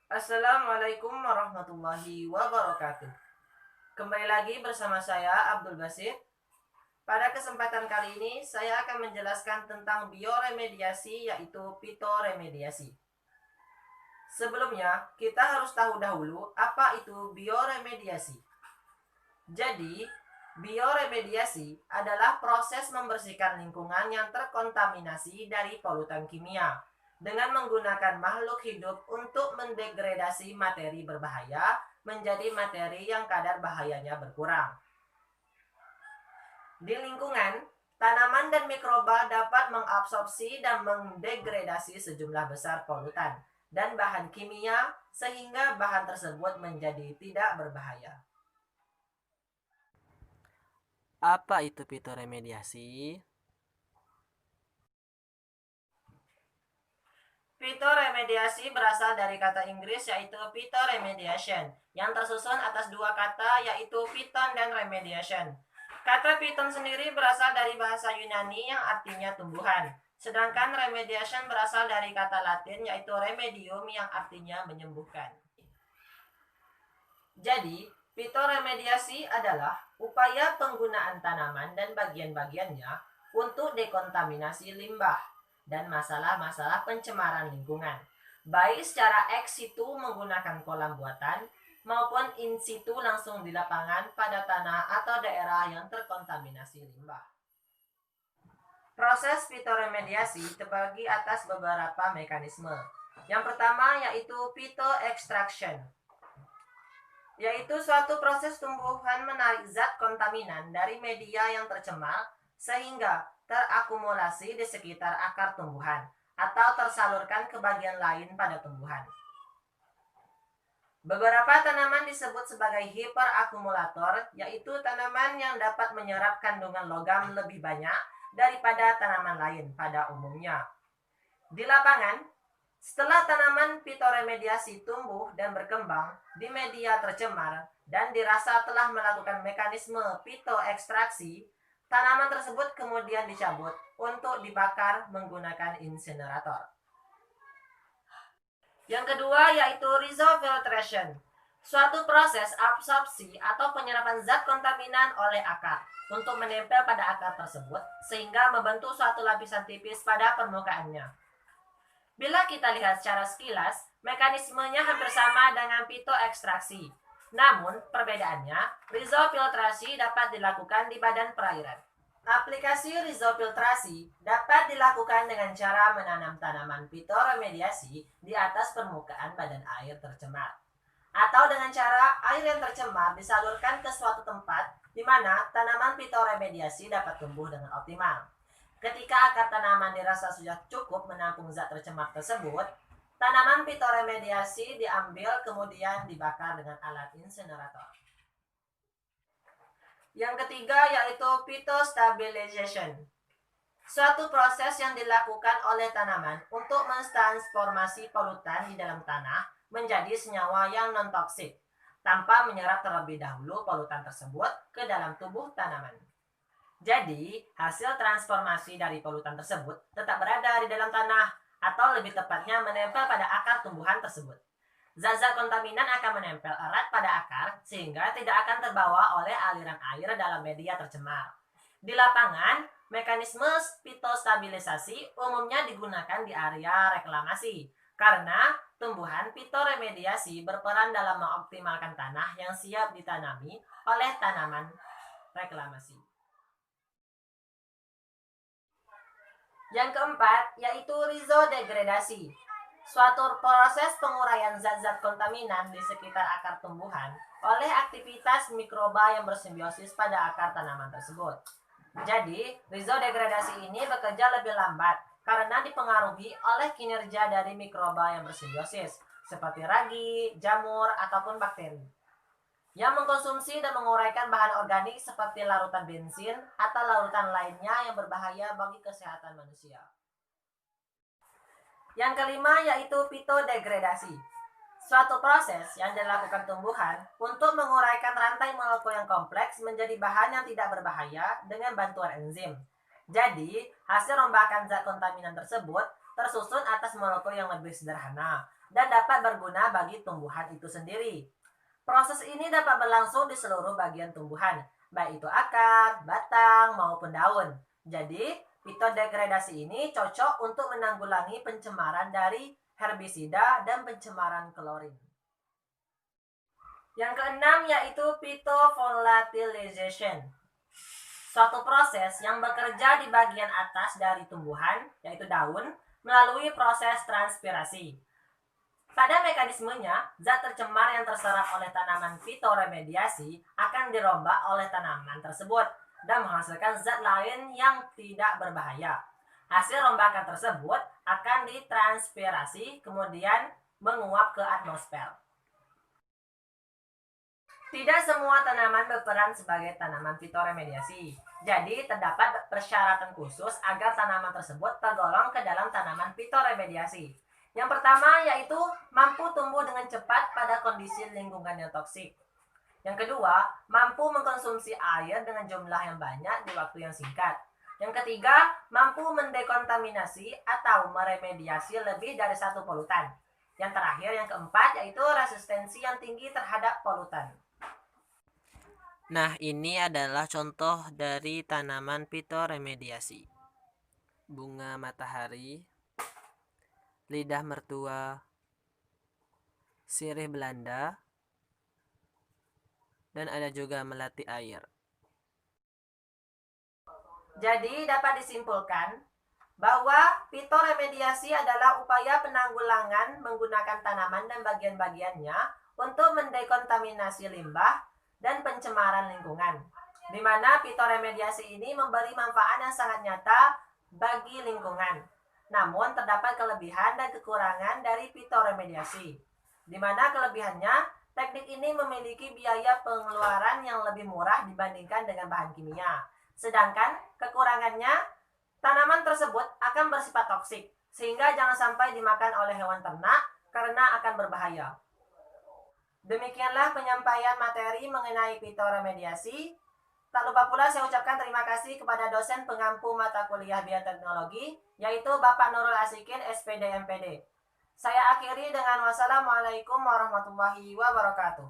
Assalamualaikum warahmatullahi wabarakatuh. Kembali lagi bersama saya Abdul Basit. Pada kesempatan kali ini saya akan menjelaskan tentang bioremediasi yaitu fitoremediasi. Sebelumnya, kita harus tahu dahulu apa itu bioremediasi. Jadi, bioremediasi adalah proses membersihkan lingkungan yang terkontaminasi dari polutan kimia dengan menggunakan makhluk hidup untuk mendegradasi materi berbahaya menjadi materi yang kadar bahayanya berkurang. Di lingkungan, tanaman dan mikroba dapat mengabsorpsi dan mendegradasi sejumlah besar polutan dan bahan kimia sehingga bahan tersebut menjadi tidak berbahaya. Apa itu fitoremediasi? Fitoremediasi berasal dari kata Inggris yaitu phytoremediation yang tersusun atas dua kata yaitu phyton dan remediation. Kata phyton sendiri berasal dari bahasa Yunani yang artinya tumbuhan, sedangkan remediation berasal dari kata Latin yaitu remedium yang artinya menyembuhkan. Jadi, fitoremediasi adalah upaya penggunaan tanaman dan bagian-bagiannya untuk dekontaminasi limbah dan masalah-masalah pencemaran lingkungan, baik secara ex situ menggunakan kolam buatan maupun in situ langsung di lapangan pada tanah atau daerah yang terkontaminasi limbah. Proses fitoremediasi terbagi atas beberapa mekanisme. Yang pertama yaitu phytoextraction, yaitu suatu proses tumbuhan menarik zat kontaminan dari media yang tercemar sehingga terakumulasi di sekitar akar tumbuhan atau tersalurkan ke bagian lain pada tumbuhan. Beberapa tanaman disebut sebagai hiperakumulator, yaitu tanaman yang dapat menyerap kandungan logam lebih banyak daripada tanaman lain pada umumnya. Di lapangan, setelah tanaman fitoremediasi tumbuh dan berkembang di media tercemar dan dirasa telah melakukan mekanisme fitoekstraksi, tanaman tersebut kemudian dicabut untuk dibakar menggunakan insinerator. Yang kedua yaitu rhizofiltration, suatu proses absorpsi atau penyerapan zat kontaminan oleh akar untuk menempel pada akar tersebut sehingga membentuk suatu lapisan tipis pada permukaannya. Bila kita lihat secara sekilas, mekanismenya hampir sama dengan fitoekstraksi. Namun, perbedaannya, rhizofiltrasi dapat dilakukan di badan perairan. Aplikasi rhizofiltrasi dapat dilakukan dengan cara menanam tanaman fitoremediasi di atas permukaan badan air tercemar. Atau dengan cara air yang tercemar disalurkan ke suatu tempat di mana tanaman fitoremediasi dapat tumbuh dengan optimal. Ketika akar tanaman dirasa sudah cukup menampung zat tercemar tersebut, tanaman fitoremediasi diambil kemudian dibakar dengan alat insinerator. Yang ketiga yaitu phytostabilization, suatu proses yang dilakukan oleh tanaman untuk mentransformasi polutan di dalam tanah menjadi senyawa yang non-toksik tanpa menyerap terlebih dahulu polutan tersebut ke dalam tubuh tanaman. Jadi, hasil transformasi dari polutan tersebut tetap berada di dalam tanah atau lebih tepatnya menempel pada akar tumbuhan tersebut. Zat-zat kontaminan akan menempel erat pada akar sehingga tidak akan terbawa oleh aliran air dalam media tercemar. Di lapangan, mekanisme fitostabilisasi umumnya digunakan di area reklamasi karena tumbuhan fitoremediasi berperan dalam mengoptimalkan tanah yang siap ditanami oleh tanaman reklamasi. Yang keempat yaitu rizodegradasi, suatu proses penguraian zat-zat kontaminan di sekitar akar tumbuhan oleh aktivitas mikroba yang bersimbiosis pada akar tanaman tersebut. Jadi, rizodegradasi ini bekerja lebih lambat karena dipengaruhi oleh kinerja dari mikroba yang bersimbiosis, seperti ragi, jamur, ataupun bakteri yang mengkonsumsi dan menguraikan bahan organik seperti larutan bensin atau larutan lainnya yang berbahaya bagi kesehatan manusia. Yang kelima yaitu fitodegradasi, suatu proses yang dilakukan tumbuhan untuk menguraikan rantai molekul yang kompleks menjadi bahan yang tidak berbahaya dengan bantuan enzim. Jadi, hasil rombakan zat kontaminan tersebut tersusun atas molekul yang lebih sederhana dan dapat berguna bagi tumbuhan itu sendiri. Proses ini dapat berlangsung di seluruh bagian tumbuhan, baik itu akar, batang, maupun daun. Jadi, fitodegradasi ini cocok untuk menanggulangi pencemaran dari herbisida dan pencemaran klorin. Yang keenam yaitu phytovolatilization. Suatu proses yang bekerja di bagian atas dari tumbuhan, yaitu daun, melalui proses transpirasi. Pada mekanismenya, zat tercemar yang terserap oleh tanaman fitoremediasi akan dirombak oleh tanaman tersebut dan menghasilkan zat lain yang tidak berbahaya. Hasil rombakan tersebut akan ditranspirasi kemudian menguap ke atmosfer. Tidak semua tanaman berperan sebagai tanaman fitoremediasi. Jadi, terdapat persyaratan khusus agar tanaman tersebut tergolong ke dalam tanaman fitoremediasi. Yang pertama yaitu mampu tumbuh dengan cepat pada kondisi lingkungan yang toksik. Yang kedua, mampu mengkonsumsi air dengan jumlah yang banyak di waktu yang singkat. Yang ketiga, mampu mendekontaminasi atau meremediasi lebih dari satu polutan. Yang terakhir, yang keempat, yaitu resistensi yang tinggi terhadap polutan. Nah, ini adalah contoh dari tanaman fitoremediasi. Bunga matahari, lidah mertua, sirih Belanda, dan ada juga melati air. Jadi dapat disimpulkan bahwa fitoremediasi adalah upaya penanggulangan menggunakan tanaman dan bagian-bagiannya untuk mendekontaminasi limbah dan pencemaran lingkungan, di mana fitoremediasi ini memberi manfaat yang sangat nyata bagi lingkungan. Namun terdapat kelebihan dan kekurangan dari fitoremediasi, di mana kelebihannya teknik ini memiliki biaya pengeluaran yang lebih murah dibandingkan dengan bahan kimia. Sedangkan kekurangannya, tanaman tersebut akan bersifat toksik, sehingga jangan sampai dimakan oleh hewan ternak karena akan berbahaya. Demikianlah penyampaian materi mengenai fitoremediasi. Tak lupa pula saya ucapkan terima kasih kepada dosen pengampu mata kuliah bioteknologi, yaitu Bapak Nurul Asikin, SPD MPD. Saya akhiri dengan wassalamualaikum warahmatullahi wabarakatuh.